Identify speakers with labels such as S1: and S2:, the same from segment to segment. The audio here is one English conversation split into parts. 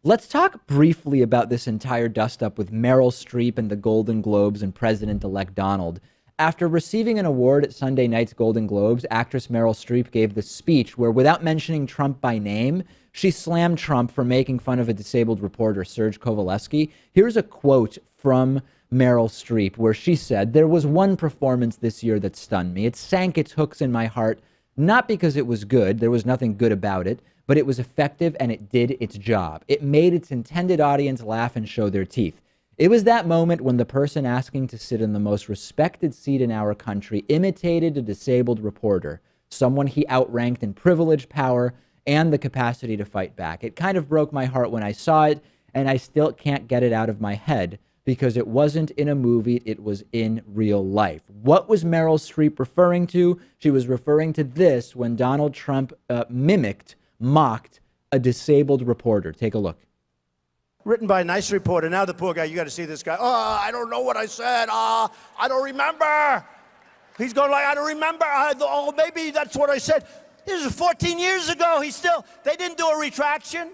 S1: Let's talk briefly about this entire dust-up with Meryl Streep and the Golden Globes and President-elect Donald. After receiving an award at Sunday night's Golden Globes, actress Meryl Streep gave this speech where, without mentioning Trump by name, she slammed Trump for making fun of a disabled reporter, Serge Kovaleski. Here's a quote from Meryl Streep where she said, "There was one performance this year that stunned me. It sank its hooks in my heart, not because it was good. There was nothing good about it. But it was effective and it did its job. It made its intended audience laugh and show their teeth. It was that moment when the person asking to sit in the most respected seat in our country imitated a disabled reporter, someone he outranked in privilege, power, and the capacity to fight back. It kind of broke my heart when I saw it, and I still can't get it out of my head because it wasn't in a movie, it was in real life." What was Meryl Streep referring to? She was referring to this when Donald Trump mocked a disabled reporter. Take a look.
S2: Written by a nice reporter. Now the poor guy, you got to see this guy. Oh, I don't know what I said. I don't remember. He's going like, I don't remember. Oh, maybe that's what I said. This is 14 years ago. They didn't do a retraction.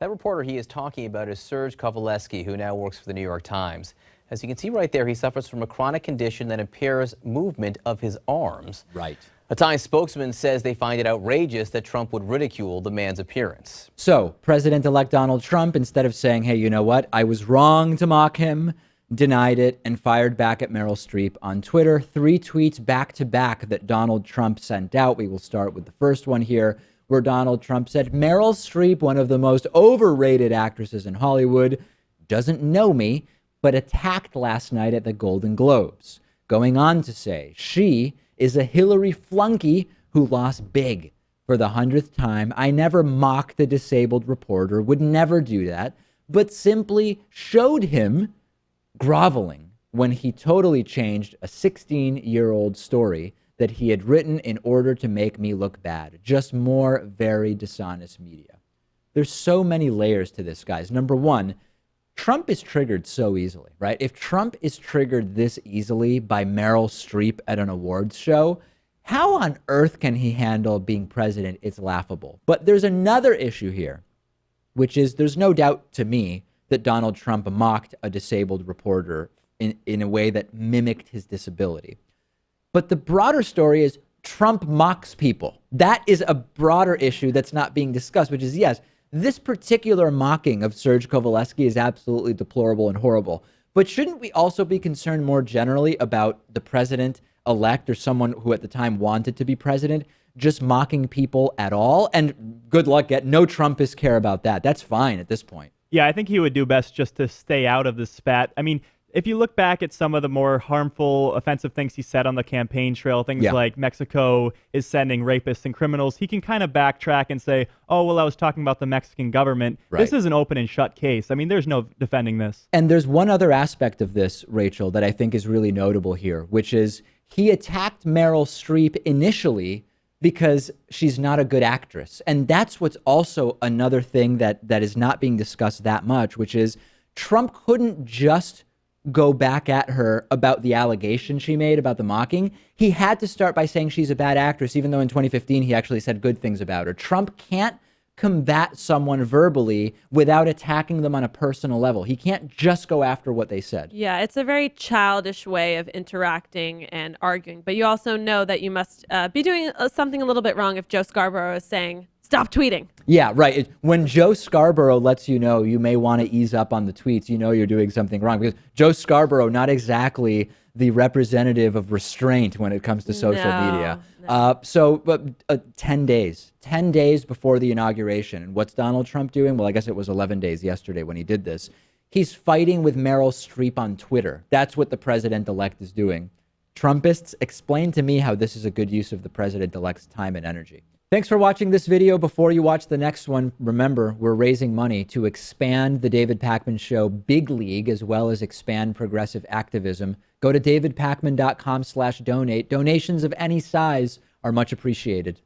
S3: That reporter he is talking about is Serge Kovaleski, who now works for the New York Times. As you can see right there, he suffers from a chronic condition that impairs movement of his arms.
S1: Right.
S3: A Times spokesman says they find it outrageous that Trump would ridicule the man's appearance.
S1: So, President-elect Donald Trump, instead of saying, hey, you know what, I was wrong to mock him, denied it and fired back at Meryl Streep on Twitter. 3 tweets back to back that Donald Trump sent out. We will start with the first one here, where Donald Trump said, "Meryl Streep, one of the most overrated actresses in Hollywood, doesn't know me, but attacked last night at the Golden Globes." Going on to say, "She is a Hillary flunky who lost big for the 100th time. I never mocked a disabled reporter, would never do that, but simply showed him groveling when he totally changed a 16-year-old story that he had written in order to make me look bad. Just more very dishonest media." There's so many layers to this, guys. Number one, Trump is triggered so easily, right? If Trump is triggered this easily by Meryl Streep at an awards show, how on earth can he handle being president? It's laughable. But there's another issue here, which is there's no doubt to me that Donald Trump mocked a disabled reporter in a way that mimicked his disability. But the broader story is Trump mocks people. That is a broader issue that's not being discussed, which is, yes, this particular mocking of Serge Kovaleski is absolutely deplorable and horrible. But shouldn't we also be concerned more generally about the president-elect or someone who at the time wanted to be president just mocking people at all? And good luck, no Trumpists care about that. That's fine at this point.
S4: Yeah, I think he would do best just to stay out of the spat. I mean, if you look back at some of the more harmful, offensive things he said on the campaign trail, things like Mexico is sending rapists and criminals, he can kind of backtrack and say, oh, well, I was talking about the Mexican government. Right. This is an open and shut case. I mean, there's no defending this.
S1: And there's one other aspect of this, Rachel, that I think is really notable here, which is he attacked Meryl Streep initially because she's not a good actress. And that's what's also another thing that is not being discussed that much, which is Trump couldn't just go back at her about the allegation she made about the mocking. He had to start by saying she's a bad actress, even though in 2015 he actually said good things about her. Trump can't combat someone verbally without attacking them on a personal level. He can't just go after what they said.
S5: Yeah, it's a very childish way of interacting and arguing. But you also know that you must be doing something a little bit wrong if Joe Scarborough is saying, stop tweeting.
S1: Yeah, right. When Joe Scarborough lets you know you may want to ease up on the tweets, you know you're doing something wrong, because Joe Scarborough, not exactly the representative of restraint when it comes to social media. But 10 days before the inauguration. And what's Donald Trump doing? Well, I guess it was 11 days yesterday when he did this. He's fighting with Meryl Streep on Twitter. That's what the president-elect is doing. Trumpists, explain to me how this is a good use of the president-elect's time and energy. Thanks for watching this video. Before you watch the next one, remember, we're raising money to expand the David Pakman Show Big League, as well as expand progressive activism. Go to davidpakman.com/donate. Donations of any size are much appreciated.